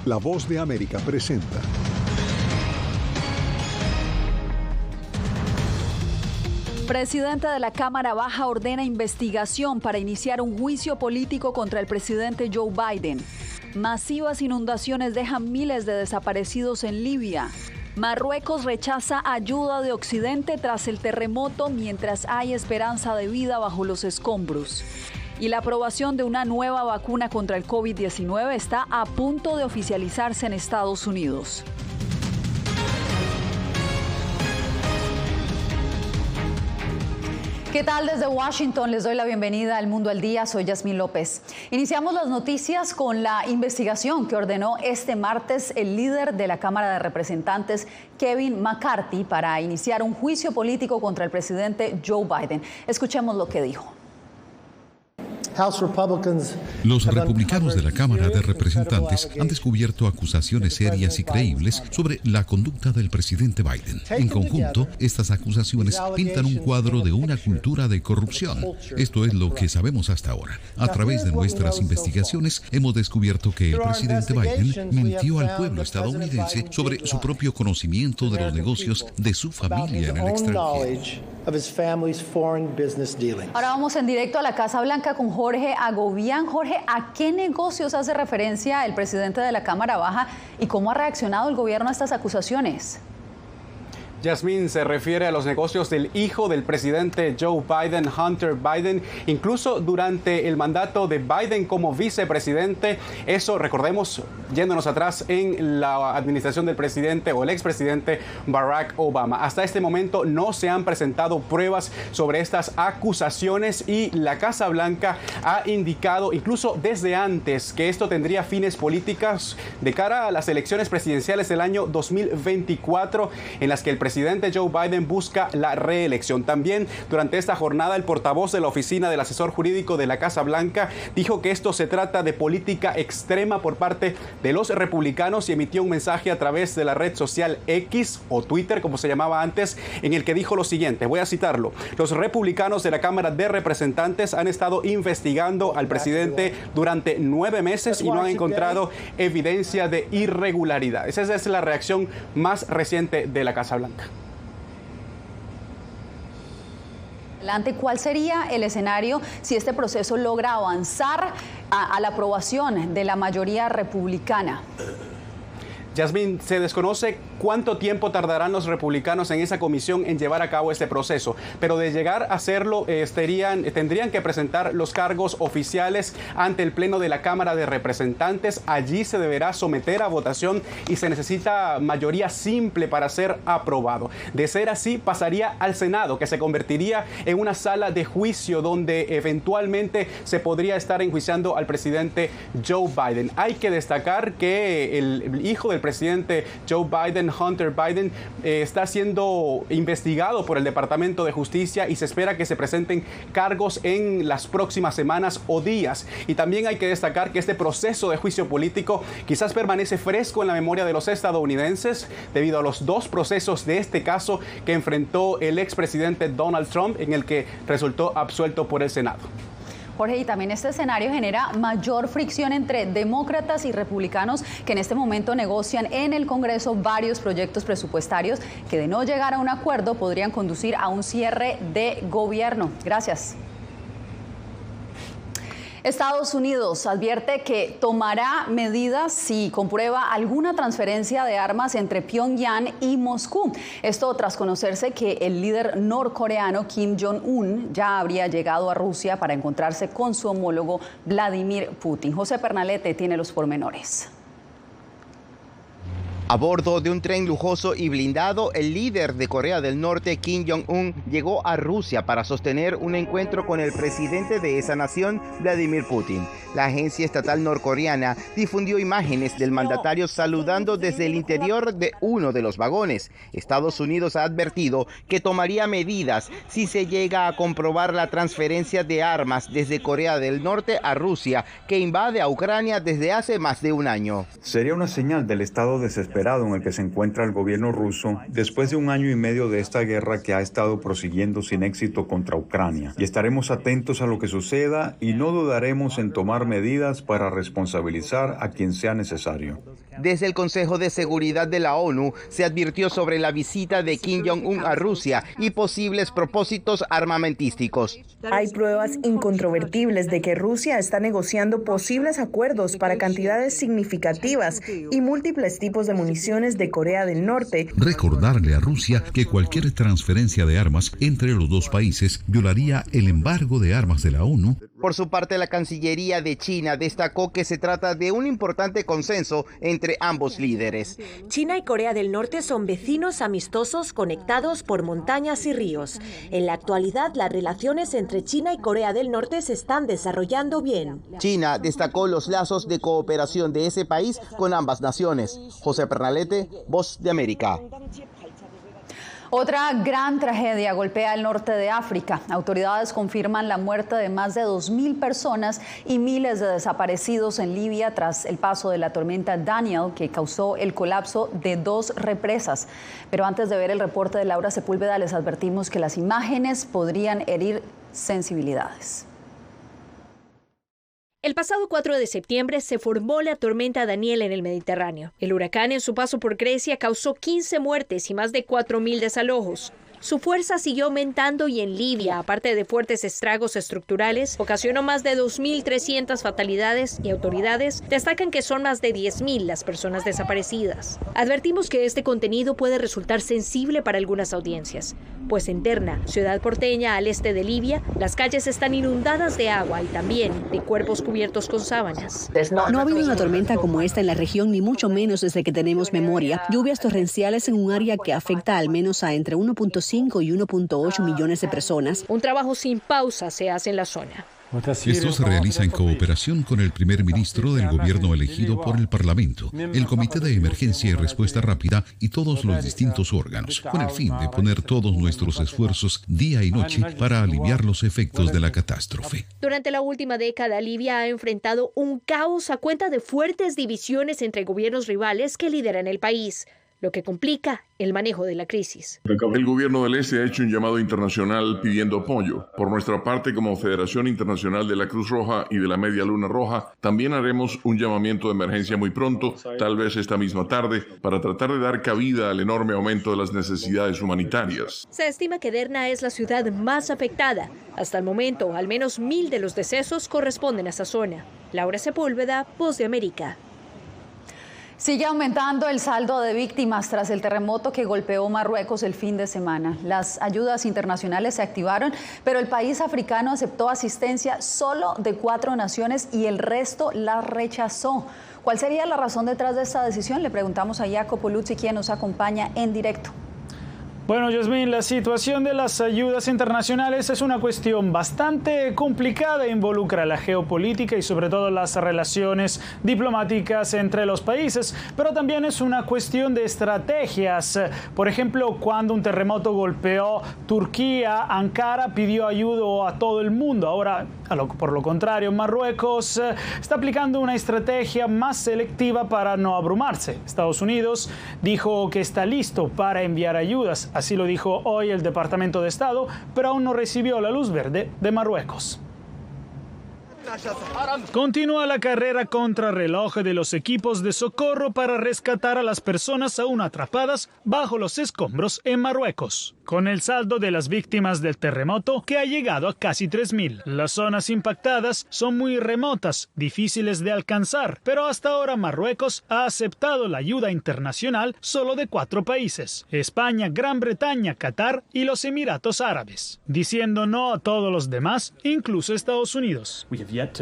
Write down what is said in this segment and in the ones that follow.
La Voz de América presenta. Presidente de la Cámara Baja ordena investigación para iniciar un juicio político contra el presidente Joe Biden. Masivas inundaciones dejan miles de desaparecidos en Libia. Marruecos rechaza ayuda de Occidente tras el terremoto mientras hay esperanza de vida bajo los escombros. Y la aprobación de una nueva vacuna contra el COVID-19 está a punto de oficializarse en Estados Unidos. ¿Qué tal? Desde Washington les doy la bienvenida al Mundo al Día. Soy Yasmín López. Iniciamos las noticias con la investigación que ordenó este martes el líder de la Cámara de Representantes, Kevin McCarthy, para iniciar un juicio político contra el presidente Joe Biden. Escuchemos lo que dijo. Los republicanos de la Cámara de Representantes han descubierto acusaciones serias y creíbles sobre la conducta del presidente Biden. En conjunto, estas acusaciones pintan un cuadro de una cultura de corrupción. Esto es lo que sabemos hasta ahora. A través de nuestras investigaciones, hemos descubierto que el presidente Biden mintió al pueblo estadounidense sobre su propio conocimiento de los negocios de su familia en el extranjero. Ahora vamos en directo a la Casa Blanca con Jorge Agobián. Jorge, ¿a qué negocios hace referencia el presidente de la Cámara Baja y cómo ha reaccionado el gobierno a estas acusaciones? Yasmín, se refiere a los negocios del hijo del presidente Joe Biden, Hunter Biden, incluso durante el mandato de Biden como vicepresidente. Eso, recordemos, yéndonos atrás en la administración del presidente o el expresidente Barack Obama. Hasta este momento no se han presentado pruebas sobre estas acusaciones y la Casa Blanca ha indicado, incluso desde antes, que esto tendría fines políticos de cara a las elecciones presidenciales del año 2024, en las que el presidente Joe Biden busca la reelección. También durante esta jornada el portavoz de la oficina del asesor jurídico de la Casa Blanca dijo que esto se trata de política extrema por parte de los republicanos y emitió un mensaje a través de la red social X o Twitter, como se llamaba antes, en el que dijo lo siguiente, voy a citarlo: los republicanos de la Cámara de Representantes han estado investigando al presidente durante 9 meses y no han encontrado evidencia de irregularidad. Esa es la reacción más reciente de la Casa Blanca. ¿Cuál sería el escenario si este proceso logra avanzar a la aprobación de la mayoría republicana? Yasmín, se desconoce cuánto tiempo tardarán los republicanos en esa comisión en llevar a cabo este proceso, pero de llegar a hacerlo tendrían que presentar los cargos oficiales ante el Pleno de la Cámara de Representantes. Allí se deberá someter a votación y se necesita mayoría simple para ser aprobado. De ser así, pasaría al Senado, que se convertiría en una sala de juicio donde eventualmente se podría estar enjuiciando al presidente Joe Biden. Hay que destacar que el hijo del presidente Joe Biden, Hunter Biden, está siendo investigado por el Departamento de Justicia y se espera que se presenten cargos en las próximas semanas o días. Y también hay que destacar que este proceso de juicio político quizás permanece fresco en la memoria de los estadounidenses debido a los 2 procesos de este caso que enfrentó el expresidente Donald Trump, en el que resultó absuelto por el Senado. Jorge, y también este escenario genera mayor fricción entre demócratas y republicanos que en este momento negocian en el Congreso varios proyectos presupuestarios que, de no llegar a un acuerdo, podrían conducir a un cierre de gobierno. Gracias. Estados Unidos advierte que tomará medidas si comprueba alguna transferencia de armas entre Pyongyang y Moscú. Esto tras conocerse que el líder norcoreano Kim Jong-un ya habría llegado a Rusia para encontrarse con su homólogo Vladimir Putin. José Pernalete tiene los pormenores. A bordo de un tren lujoso y blindado, el líder de Corea del Norte, Kim Jong-un, llegó a Rusia para sostener un encuentro con el presidente de esa nación, Vladimir Putin. La agencia estatal norcoreana difundió imágenes del mandatario saludando desde el interior de uno de los vagones. Estados Unidos ha advertido que tomaría medidas si se llega a comprobar la transferencia de armas desde Corea del Norte a Rusia, que invade a Ucrania desde hace más de un año. Sería una señal del estado desesperado en el que se encuentra el gobierno ruso después de 1 año y medio de esta guerra que ha estado prosiguiendo sin éxito contra Ucrania. Y estaremos atentos a lo que suceda y no dudaremos en tomar medidas para responsabilizar a quien sea necesario. Desde el Consejo de Seguridad de la ONU se advirtió sobre la visita de Kim Jong-un a Rusia y posibles propósitos armamentísticos. Hay pruebas incontrovertibles de que Rusia está negociando posibles acuerdos para cantidades significativas y múltiples tipos de municiones de Corea del Norte. Recordarle a Rusia que cualquier transferencia de armas entre los dos países violaría el embargo de armas de la ONU. Por su parte, la Cancillería de China destacó que se trata de un importante consenso entre ambos líderes. China y Corea del Norte son vecinos amistosos conectados por montañas y ríos. En la actualidad, las relaciones entre China y Corea del Norte se están desarrollando bien. China destacó los lazos de cooperación de ese país con ambas naciones. José Pernalete, Voz de América. Otra gran tragedia golpea el norte de África. Autoridades confirman la muerte de más de 2.000 personas y miles de desaparecidos en Libia tras el paso de la tormenta Daniel, que causó el colapso de 2 represas. Pero antes de ver el reporte de Laura Sepúlveda, les advertimos que las imágenes podrían herir sensibilidades. El pasado 4 de septiembre se formó la tormenta Daniel en el Mediterráneo. El huracán en su paso por Grecia causó 15 muertes y más de 4.000 desalojos. Su fuerza siguió aumentando y en Libia, aparte de fuertes estragos estructurales, ocasionó más de 2.300 fatalidades y autoridades destacan que son más de 10.000 las personas desaparecidas. Advertimos que este contenido puede resultar sensible para algunas audiencias, pues en Derna, ciudad porteña al este de Libia, las calles están inundadas de agua y también de cuerpos cubiertos con sábanas. No ha habido una tormenta como esta en la región, ni mucho menos desde que tenemos memoria. Lluvias torrenciales en un área que afecta al menos a entre 1.5 y 1.8 millones de personas. Un trabajo sin pausa se hace en la zona. Esto se realiza en cooperación con el primer ministro del gobierno elegido por el Parlamento, el Comité de Emergencia y Respuesta Rápida y todos los distintos órganos, con el fin de poner todos nuestros esfuerzos día y noche para aliviar los efectos de la catástrofe. Durante la última década, Libia ha enfrentado un caos a cuenta de fuertes divisiones entre gobiernos rivales que lideran el país, lo que complica el manejo de la crisis. El gobierno del Este ha hecho un llamado internacional pidiendo apoyo. Por nuestra parte, como Federación Internacional de la Cruz Roja y de la Media Luna Roja, también haremos un llamamiento de emergencia muy pronto, tal vez esta misma tarde, para tratar de dar cabida al enorme aumento de las necesidades humanitarias. Se estima que Derna es la ciudad más afectada. Hasta el momento, al menos 1.000 de los decesos corresponden a esa zona. Laura Sepúlveda, Voz de América. Sigue aumentando el saldo de víctimas tras el terremoto que golpeó Marruecos el fin de semana. Las ayudas internacionales se activaron, pero el país africano aceptó asistencia solo de 4 naciones y el resto la rechazó. ¿Cuál sería la razón detrás de esta decisión? Le preguntamos a Jacopo Luzzi, quien nos acompaña en directo. Bueno, Yasmín, la situación de las ayudas internacionales es una cuestión bastante complicada, involucra la geopolítica y sobre todo las relaciones diplomáticas entre los países, pero también es una cuestión de estrategias. Por ejemplo, cuando un terremoto golpeó Turquía, Ankara pidió ayuda a todo el mundo. Ahora, por lo contrario, Marruecos está aplicando una estrategia más selectiva para no abrumarse. Estados Unidos dijo que está listo para enviar ayudas. Así lo dijo hoy el Departamento de Estado, pero aún no recibió la luz verde de Marruecos. Continúa la carrera contrarreloj de los equipos de socorro para rescatar a las personas aún atrapadas bajo los escombros en Marruecos, con el saldo de las víctimas del terremoto que ha llegado a casi 3.000. Las zonas impactadas son muy remotas, difíciles de alcanzar, pero hasta ahora Marruecos ha aceptado la ayuda internacional solo de 4 países: España, Gran Bretaña, Qatar y los Emiratos Árabes, diciendo no a todos los demás, incluso Estados Unidos.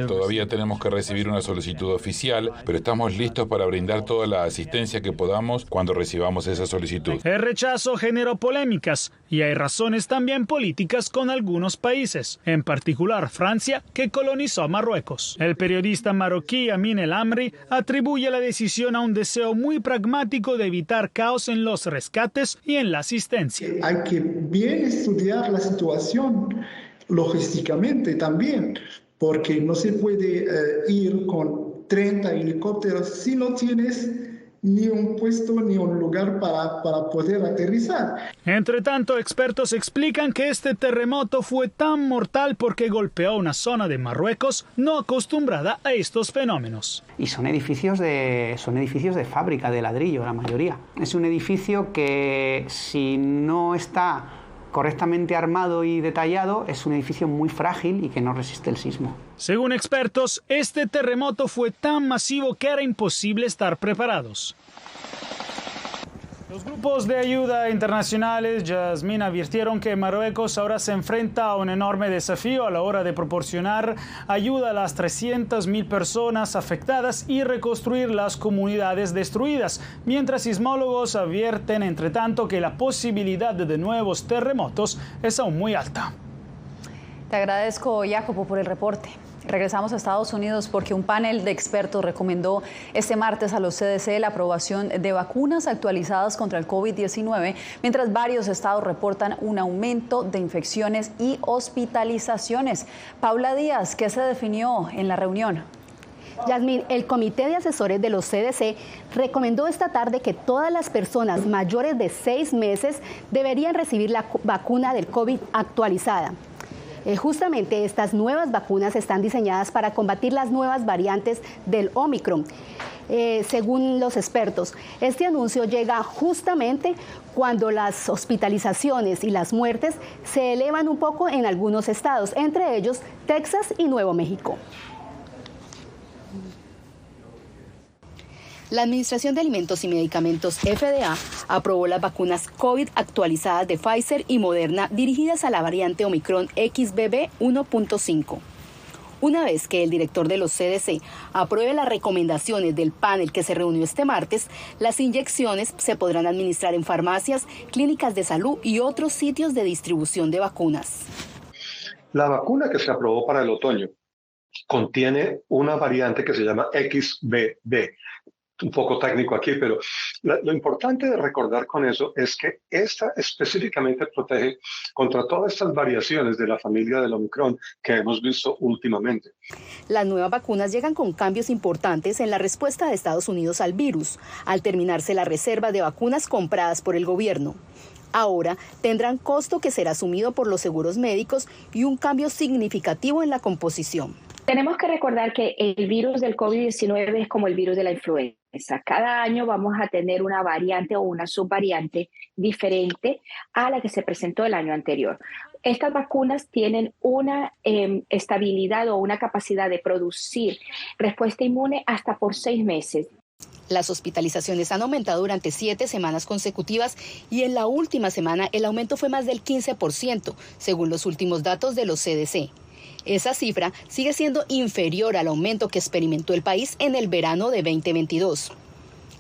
Todavía tenemos que recibir una solicitud oficial, pero estamos listos para brindar toda la asistencia que podamos cuando recibamos esa solicitud. El rechazo generó polémicas y hay razones también políticas con algunos países, en particular Francia, que colonizó Marruecos. El periodista marroquí Amin El Amri atribuye la decisión a un deseo muy pragmático de evitar caos en los rescates y en la asistencia. Hay que bien estudiar la situación logísticamente también, porque no se puede ir con 30 helicópteros si no tienes ni un puesto ni un lugar para poder aterrizar. Entre tanto, expertos explican que este terremoto fue tan mortal porque golpeó una zona de Marruecos no acostumbrada a estos fenómenos. Y son edificios de fábrica, de ladrillo, la mayoría. Es un edificio que, si no está correctamente armado y detallado, es un edificio muy frágil y que no resiste el sismo. Según expertos, este terremoto fue tan masivo que era imposible estar preparados. Los grupos de ayuda internacionales, Yasmín, advirtieron que Marruecos ahora se enfrenta a un enorme desafío a la hora de proporcionar ayuda a las 300.000 personas afectadas y reconstruir las comunidades destruidas, mientras sismólogos advierten, entre tanto, que la posibilidad de nuevos terremotos es aún muy alta. Te agradezco, Jacopo, por el reporte. Regresamos a Estados Unidos porque un panel de expertos recomendó este martes a los CDC la aprobación de vacunas actualizadas contra el COVID-19, mientras varios estados reportan un aumento de infecciones y hospitalizaciones. Paula Díaz, ¿qué se definió en la reunión? Yasmín, el Comité de Asesores de los CDC recomendó esta tarde que todas las personas mayores de 6 meses deberían recibir la vacuna del COVID actualizada. Justamente estas nuevas vacunas están diseñadas para combatir las nuevas variantes del Omicron. Según los expertos, este anuncio llega justamente cuando las hospitalizaciones y las muertes se elevan un poco en algunos estados, entre ellos Texas y Nuevo México. La Administración de Alimentos y Medicamentos, FDA, aprobó las vacunas COVID actualizadas de Pfizer y Moderna dirigidas a la variante Omicron XBB 1.5. Una vez que el director de los CDC apruebe las recomendaciones del panel que se reunió este martes, las inyecciones se podrán administrar en farmacias, clínicas de salud y otros sitios de distribución de vacunas. La vacuna que se aprobó para el otoño contiene una variante que se llama XBB. Un poco técnico aquí, pero lo importante de recordar con eso es que esta específicamente protege contra todas estas variaciones de la familia del Omicron que hemos visto últimamente. Las nuevas vacunas llegan con cambios importantes en la respuesta de Estados Unidos al virus, al terminarse la reserva de vacunas compradas por el gobierno. Ahora tendrán costo que será asumido por los seguros médicos y un cambio significativo en la composición. Tenemos que recordar que el virus del COVID-19 es como el virus de la influenza. Cada año vamos a tener una variante o una subvariante diferente a la que se presentó el año anterior. Estas vacunas tienen una estabilidad o una capacidad de producir respuesta inmune hasta por 6 meses. Las hospitalizaciones han aumentado durante 7 semanas consecutivas y en la última semana el aumento fue más del 15%, según los últimos datos de los CDC. Esa cifra sigue siendo inferior al aumento que experimentó el país en el verano de 2022.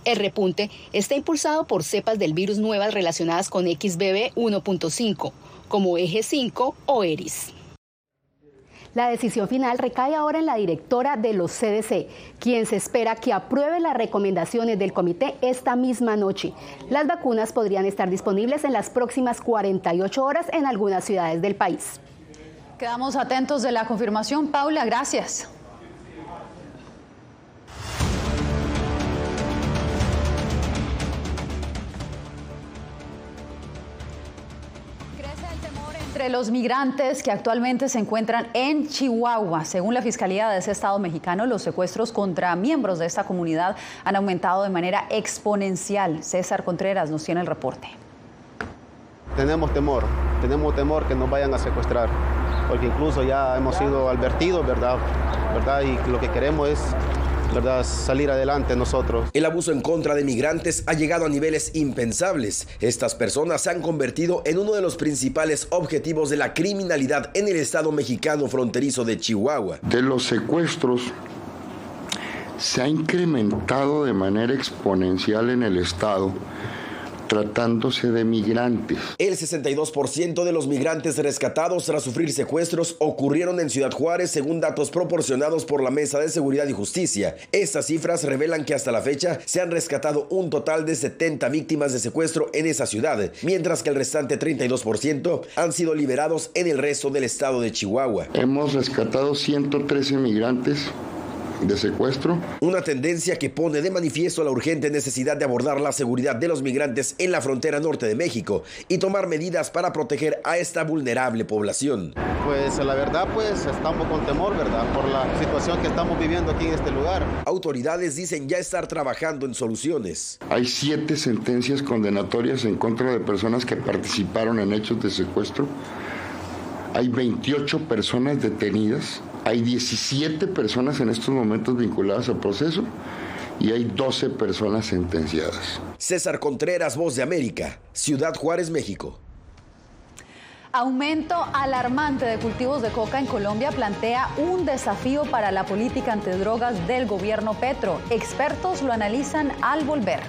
El repunte está impulsado por cepas del virus nuevas relacionadas con XBB 1.5, como Eje 5 o ERIS. La decisión final recae ahora en la directora de los CDC, quien se espera que apruebe las recomendaciones del comité esta misma noche. Las vacunas podrían estar disponibles en las próximas 48 horas en algunas ciudades del país. Quedamos atentos de la confirmación. Paula, gracias. Crece el temor entre los migrantes que actualmente se encuentran en Chihuahua. Según la Fiscalía de ese estado mexicano, los secuestros contra miembros de esta comunidad han aumentado de manera exponencial. César Contreras nos tiene el reporte. Tenemos temor que nos vayan a secuestrar, porque incluso ya hemos sido advertidos, ¿verdad? Y lo que queremos es, ¿verdad?, salir adelante nosotros. El abuso en contra de migrantes ha llegado a niveles impensables. Estas personas se han convertido en uno de los principales objetivos de la criminalidad en el estado mexicano fronterizo de Chihuahua. De los secuestros se ha incrementado de manera exponencial en el estado, tratándose de migrantes. El 62% de los migrantes rescatados tras sufrir secuestros ocurrieron en Ciudad Juárez, según datos proporcionados por la Mesa de Seguridad y Justicia. Estas cifras revelan que hasta la fecha se han rescatado un total de 70 víctimas de secuestro en esa ciudad, mientras que el restante 32% han sido liberados en el resto del estado de Chihuahua. Hemos rescatado 113 migrantes de secuestro. Una tendencia que pone de manifiesto la urgente necesidad de abordar la seguridad de los migrantes en la frontera norte de México y tomar medidas para proteger a esta vulnerable población. Pues la verdad, pues estamos con temor, ¿verdad? Por la situación que estamos viviendo aquí en este lugar. Autoridades dicen ya estar trabajando en soluciones. Hay 7 sentencias condenatorias en contra de personas que participaron en hechos de secuestro. Hay 28 personas detenidas. Hay 17 personas en estos momentos vinculadas al proceso y hay 12 personas sentenciadas. César Contreras, Voz de América, Ciudad Juárez, México. Aumento alarmante de cultivos de coca en Colombia plantea un desafío para la política antidrogas del gobierno Petro. Expertos lo analizan al volver.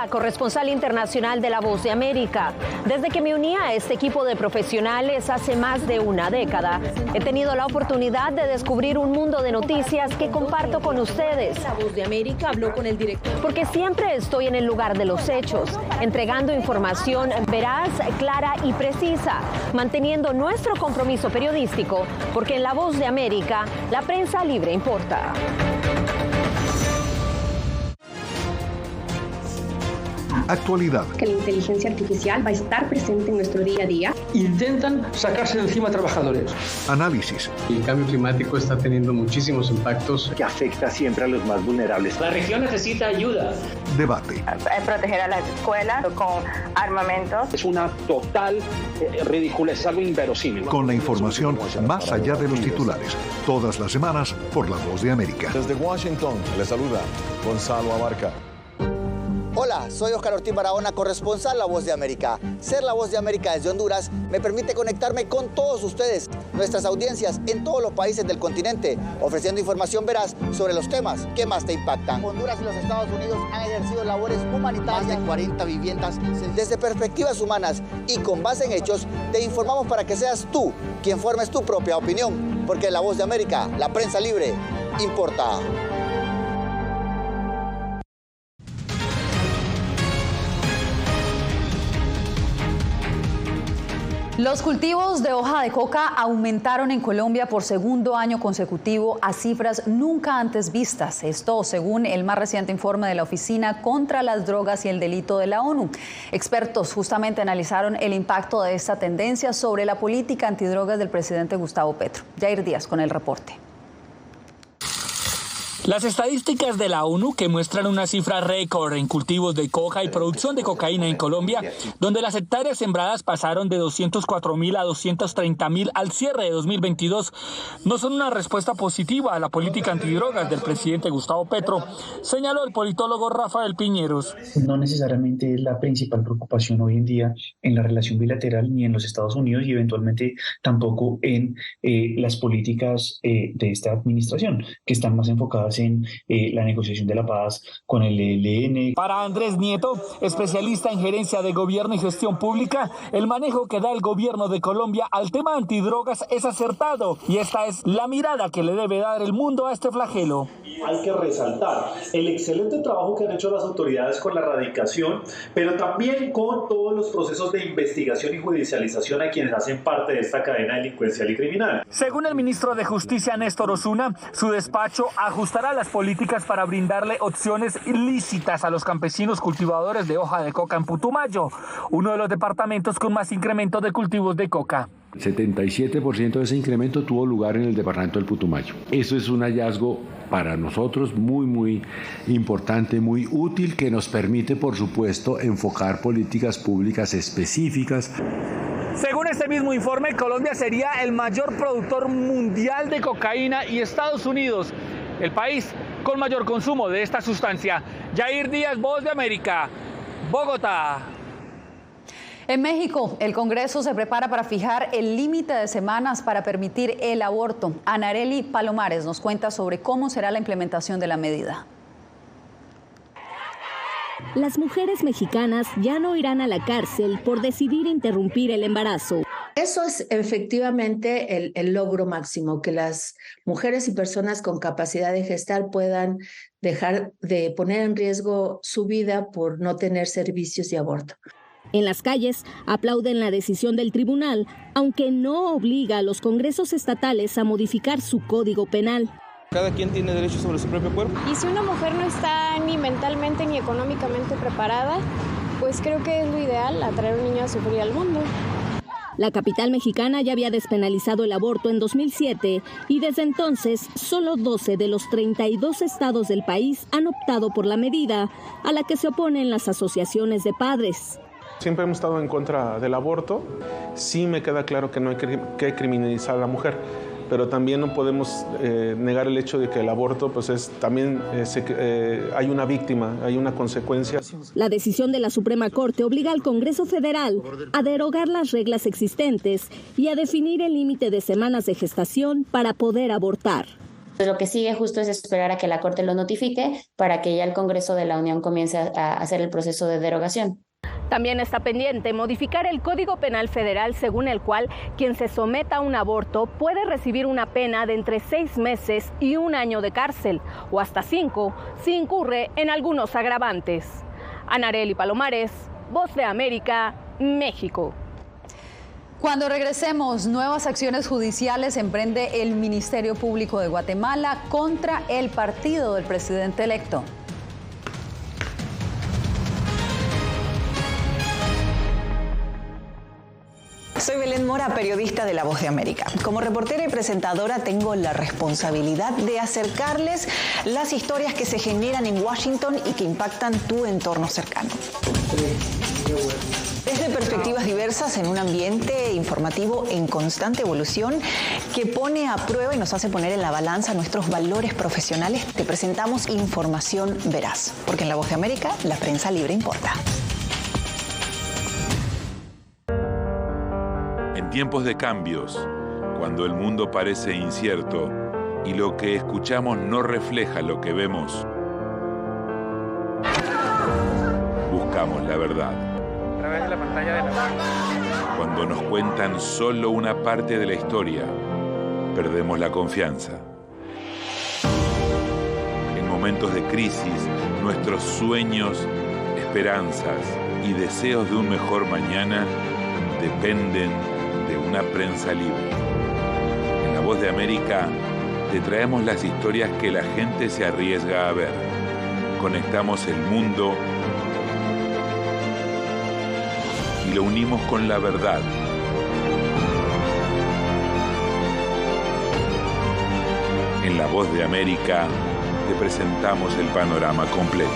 Corresponsal internacional de La Voz de América. Desde que me uní a este equipo de profesionales hace más de una década, he tenido la oportunidad de descubrir un mundo de noticias que comparto con ustedes. La Voz de América habló con el director. Porque siempre estoy en el lugar de los hechos, entregando información veraz, clara y precisa, manteniendo nuestro compromiso periodístico, porque en La Voz de América, la prensa libre importa. Actualidad. Que la inteligencia artificial va a estar presente en nuestro día a día. Intentan sacarse de encima a trabajadores. Análisis. El cambio climático está teniendo muchísimos impactos que afecta siempre a los más vulnerables. La región necesita ayuda. Debate. Proteger a las escuelas con armamentos. Es una total ridiculez, algo inverosímil. Con la información más allá de los titulares. Todas las semanas por La Voz de América. Desde Washington, les saluda Gonzalo Abarca. Hola, soy Oscar Ortiz Barahona, corresponsal La Voz de América. Ser La Voz de América desde Honduras me permite conectarme con todos ustedes, nuestras audiencias en todos los países del continente, ofreciendo información veraz sobre los temas que más te impactan. Honduras y los Estados Unidos han ejercido labores humanitarias. Más de 40 viviendas. Desde perspectivas humanas y con base en hechos, te informamos para que seas tú quien formes tu propia opinión. Porque La Voz de América, la prensa libre, importa. Los cultivos de hoja de coca aumentaron en Colombia por segundo año consecutivo a cifras nunca antes vistas. Esto según el más reciente informe de la Oficina contra las Drogas y el Delito de la ONU. Expertos justamente analizaron el impacto de esta tendencia sobre la política antidrogas del presidente Gustavo Petro. Jair Díaz con el reporte. Las estadísticas de la ONU que muestran una cifra récord en cultivos de coca y producción de cocaína en Colombia, donde las hectáreas sembradas pasaron de 204.000 a 230.000 al cierre de 2022, no son una respuesta positiva a la política antidrogas del presidente Gustavo Petro, señaló el politólogo Rafael Piñeros. No necesariamente es la principal preocupación hoy en día en la relación bilateral ni en los Estados Unidos y eventualmente tampoco en las políticas de esta administración, que están más enfocadas en la negociación de la paz con el ELN. Para Andrés Nieto, especialista en gerencia de gobierno y gestión pública, el manejo que da el gobierno de Colombia al tema antidrogas es acertado y esta es la mirada que le debe dar el mundo a este flagelo. Hay que resaltar el excelente trabajo que han hecho las autoridades con la erradicación, pero también con todos los procesos de investigación y judicialización a quienes hacen parte de esta cadena delincuencial y criminal. Según el ministro de Justicia, Néstor Osuna, su despacho ajustará las políticas para brindarle opciones ilícitas a los campesinos cultivadores de hoja de coca en Putumayo, uno de los departamentos con más incremento de cultivos de coca. 77% de ese incremento tuvo lugar en el departamento del Putumayo. Eso es un hallazgo para nosotros muy importante, muy útil, que nos permite, por supuesto, enfocar políticas públicas específicas. Según este mismo informe, Colombia sería el mayor productor mundial de cocaína y Estados Unidos el país con mayor consumo de esta sustancia. Jair Díaz, Voz de América, Bogotá. En México, el Congreso se prepara para fijar el límite de semanas para permitir el aborto. Anareli Palomares nos cuenta sobre cómo será la implementación de la medida. Las mujeres mexicanas ya no irán a la cárcel por decidir interrumpir el embarazo. Eso es efectivamente el logro máximo, que las mujeres y personas con capacidad de gestar puedan dejar de poner en riesgo su vida por no tener servicios de aborto. En las calles aplauden la decisión del tribunal, aunque no obliga a los congresos estatales a modificar su código penal. Cada quien tiene derecho sobre su propio cuerpo. Y si una mujer no está ni mentalmente ni económicamente preparada, pues creo que es lo ideal, atraer un niño a sufrir al mundo. La capital mexicana ya había despenalizado el aborto en 2007 y desde entonces solo 12 de los 32 estados del país han optado por la medida, a la que se oponen las asociaciones de padres. Siempre hemos estado en contra del aborto. Sí me queda claro que no hay que criminalizar a la mujer, pero también no podemos negar el hecho de que el aborto pues hay una víctima, hay una consecuencia. La decisión de la Suprema Corte obliga al Congreso Federal a derogar las reglas existentes y a definir el límite de semanas de gestación para poder abortar. Lo que sigue justo es esperar a que la Corte lo notifique para que ya el Congreso de la Unión comience a hacer el proceso de derogación. También está pendiente modificar el Código Penal Federal, según el cual quien se someta a un aborto puede recibir una pena de entre 6 meses y 1 año de cárcel, o hasta 5 si incurre en algunos agravantes. Anareli Palomares, Voz de América, México. Cuando regresemos, nuevas acciones judiciales emprende el Ministerio Público de Guatemala contra el partido del presidente electo. Soy Belén Mora, periodista de La Voz de América. Como reportera y presentadora tengo la responsabilidad de acercarles las historias que se generan en Washington y que impactan tu entorno cercano. Desde perspectivas diversas en un ambiente informativo en constante evolución que pone a prueba y nos hace poner en la balanza nuestros valores profesionales, te presentamos información veraz, porque en La Voz de América la prensa libre importa. En tiempos de cambios, cuando el mundo parece incierto y lo que escuchamos no refleja lo que vemos, buscamos la verdad. A través de la pantalla de la... Cuando nos cuentan solo una parte de la historia, perdemos la confianza. En momentos de crisis, nuestros sueños, esperanzas y deseos de un mejor mañana dependen de una prensa libre. En La Voz de América te traemos las historias que la gente se arriesga a ver. Conectamos el mundo y lo unimos con la verdad. En La Voz de América te presentamos el panorama completo.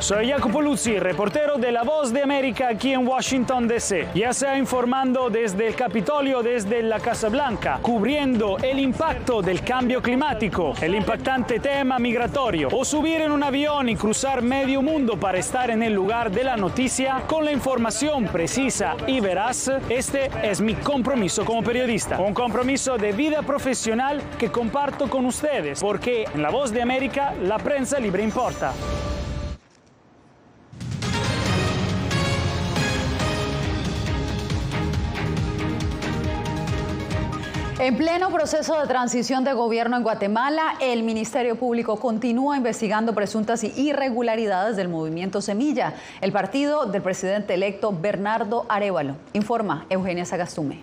Soy Jacopo Luzzi, reportero de La Voz de América aquí en Washington, D.C. Ya sea informando desde el Capitolio, desde la Casa Blanca, cubriendo el impacto del cambio climático, el impactante tema migratorio, o subir en un avión y cruzar medio mundo para estar en el lugar de la noticia con la información precisa y veraz, este es mi compromiso como periodista. Un compromiso de vida profesional que comparto con ustedes, porque en La Voz de América la prensa libre importa. En pleno proceso de transición de gobierno en Guatemala, el Ministerio Público continúa investigando presuntas irregularidades del movimiento Semilla, el partido del presidente electo Bernardo Arévalo. Informa Eugenia Sagastume.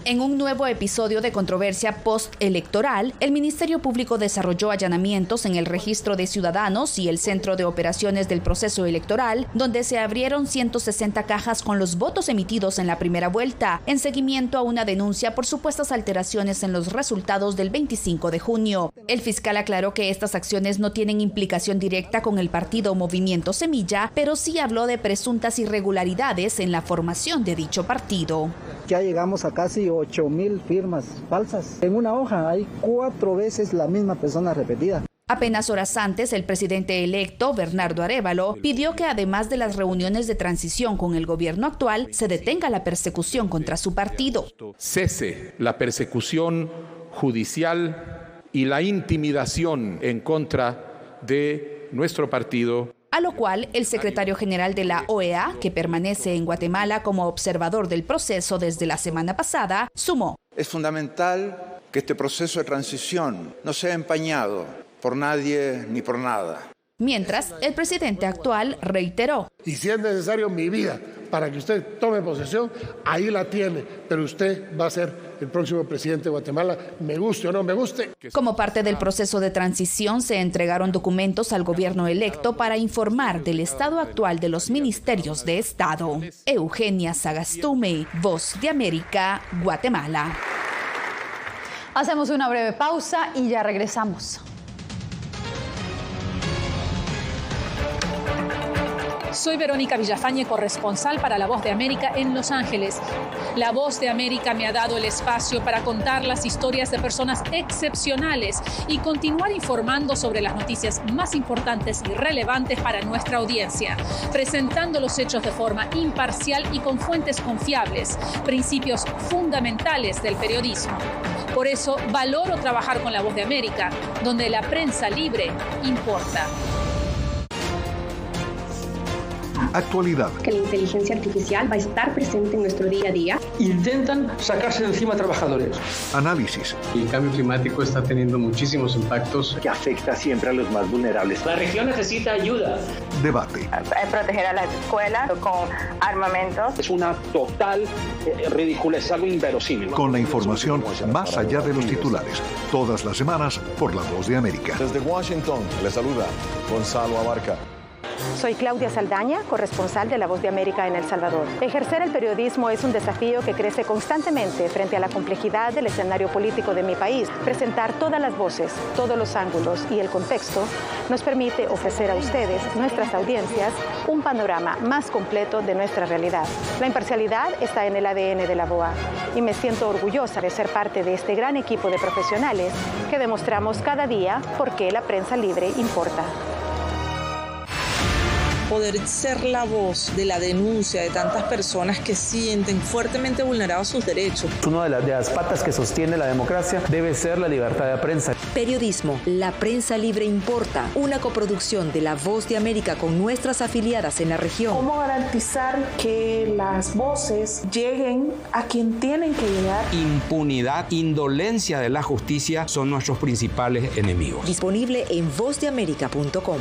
En un nuevo episodio de controversia postelectoral, el Ministerio Público desarrolló allanamientos en el registro de ciudadanos y el centro de operaciones del proceso electoral, donde se abrieron 160 cajas con los votos emitidos en la primera vuelta, en seguimiento a una denuncia por supuestas alteraciones en los resultados del 25 de junio. El fiscal aclaró que estas acciones no tienen implicación directa con el partido Movimiento Semilla, pero sí habló de presuntas irregularidades en la formación de dicho partido. Ya llegamos a casi 8,000 firmas falsas. En una hoja hay 4 veces la misma persona repetida. Apenas horas antes, el presidente electo, Bernardo Arévalo, pidió que además de las reuniones de transición con el gobierno actual, se detenga la persecución contra su partido. Cese la persecución judicial y la intimidación en contra de nuestro partido. A lo cual, el secretario general de la OEA, que permanece en Guatemala como observador del proceso desde la semana pasada, sumó: es fundamental que este proceso de transición no sea empañado por nadie ni por nada. Mientras, el presidente actual reiteró: y si es necesario mi vida para que usted tome posesión, ahí la tiene, pero usted va a ser el próximo presidente de Guatemala, me guste o no me guste. Como parte del proceso de transición, se entregaron documentos al gobierno electo para informar del estado actual de los ministerios de Estado. Eugenia Sagastume, Voz de América, Guatemala. Hacemos una breve pausa y ya regresamos. Soy Verónica Villafañe, corresponsal para La Voz de América en Los Ángeles. La Voz de América me ha dado el espacio para contar las historias de personas excepcionales y continuar informando sobre las noticias más importantes y relevantes para nuestra audiencia, presentando los hechos de forma imparcial y con fuentes confiables, principios fundamentales del periodismo. Por eso valoro trabajar con La Voz de América, donde la prensa libre importa. Actualidad. Que la inteligencia artificial va a estar presente en nuestro día a día. Intentan sacarse de encima a trabajadores. Análisis. El cambio climático está teniendo muchísimos impactos que afecta siempre a los más vulnerables. La región necesita ayuda. Debate. Proteger a las escuelas con armamentos. Es una total ridiculez, algo inverosímil. Con la información más allá de los titulares. Todas las semanas por La Voz de América. Desde Washington, le saluda Gonzalo Abarca. Soy Claudia Saldaña, corresponsal de La Voz de América en El Salvador. Ejercer el periodismo es un desafío que crece constantemente frente a la complejidad del escenario político de mi país. Presentar todas las voces, todos los ángulos y el contexto nos permite ofrecer a ustedes, nuestras audiencias, un panorama más completo de nuestra realidad. La imparcialidad está en el ADN de la VOA y me siento orgullosa de ser parte de este gran equipo de profesionales que demostramos cada día por qué la prensa libre importa. Poder ser la voz de la denuncia de tantas personas que sienten fuertemente vulnerados sus derechos. Una de las patas que sostiene la democracia debe ser la libertad de prensa. Periodismo, la prensa libre importa, una coproducción de La Voz de América con nuestras afiliadas en la región. ¿Cómo garantizar que las voces lleguen a quien tienen que llegar? Impunidad, indolencia de la justicia son nuestros principales enemigos. Disponible en vozdeamerica.com.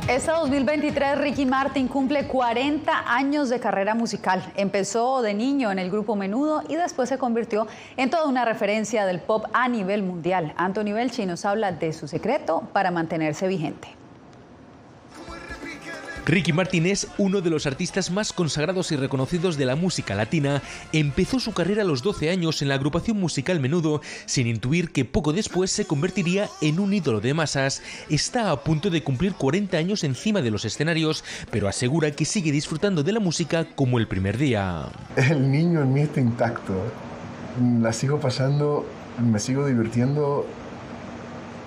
Este 2023, Ricky Martin cumple 40 años de carrera musical. Empezó de niño en el grupo Menudo y después se convirtió en toda una referencia del pop a nivel mundial. Anthony Belchi nos habla de su secreto para mantenerse vigente. Ricky Martin es uno de los artistas más consagrados y reconocidos de la música latina. Empezó su carrera a los 12 años en la agrupación musical Menudo, sin intuir que poco después se convertiría en un ídolo de masas. Está a punto de cumplir 40 años encima de los escenarios, pero asegura que sigue disfrutando de la música como el primer día. El niño en mí está intacto. La sigo pasando, me sigo divirtiendo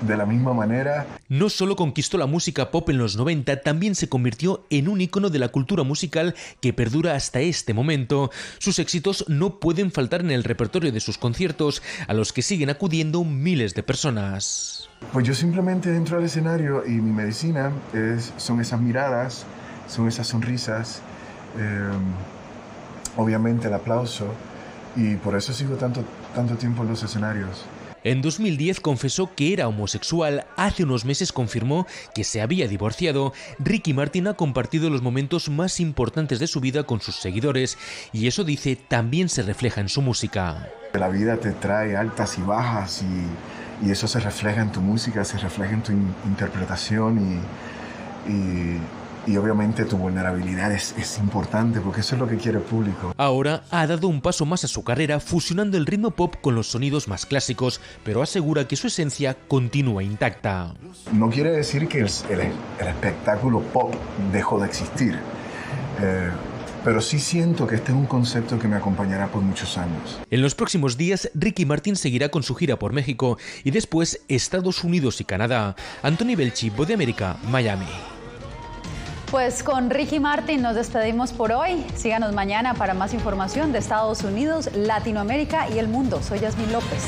de la misma manera. No solo conquistó la música pop en los 90, también se convirtió en un ícono de la cultura musical que perdura hasta este momento. Sus éxitos no pueden faltar en el repertorio de sus conciertos, a los que siguen acudiendo miles de personas. Pues yo simplemente entro al escenario y mi medicina son esas miradas, son esas sonrisas, obviamente el aplauso, y por eso sigo tanto tiempo en los escenarios. En 2010 confesó que era homosexual. Hace unos meses confirmó que se había divorciado. Ricky Martin ha compartido los momentos más importantes de su vida con sus seguidores y eso, dice, también se refleja en su música. La vida te trae altas y bajas y eso se refleja en tu música, se refleja en tu interpretación y obviamente tu vulnerabilidad es importante porque eso es lo que quiere el público. Ahora ha dado un paso más a su carrera fusionando el ritmo pop con los sonidos más clásicos, pero asegura que su esencia continúa intacta. No quiere decir que el espectáculo pop dejó de existir. pero sí siento que este es un concepto que me acompañará por muchos años. En los próximos días, Ricky Martin seguirá con su gira por México y después Estados Unidos y Canadá. Anthony Belchi, Voz de América, Miami. Pues con Ricky Martin nos despedimos por hoy. Síganos mañana para más información de Estados Unidos, Latinoamérica y el mundo. Soy Yasmín López.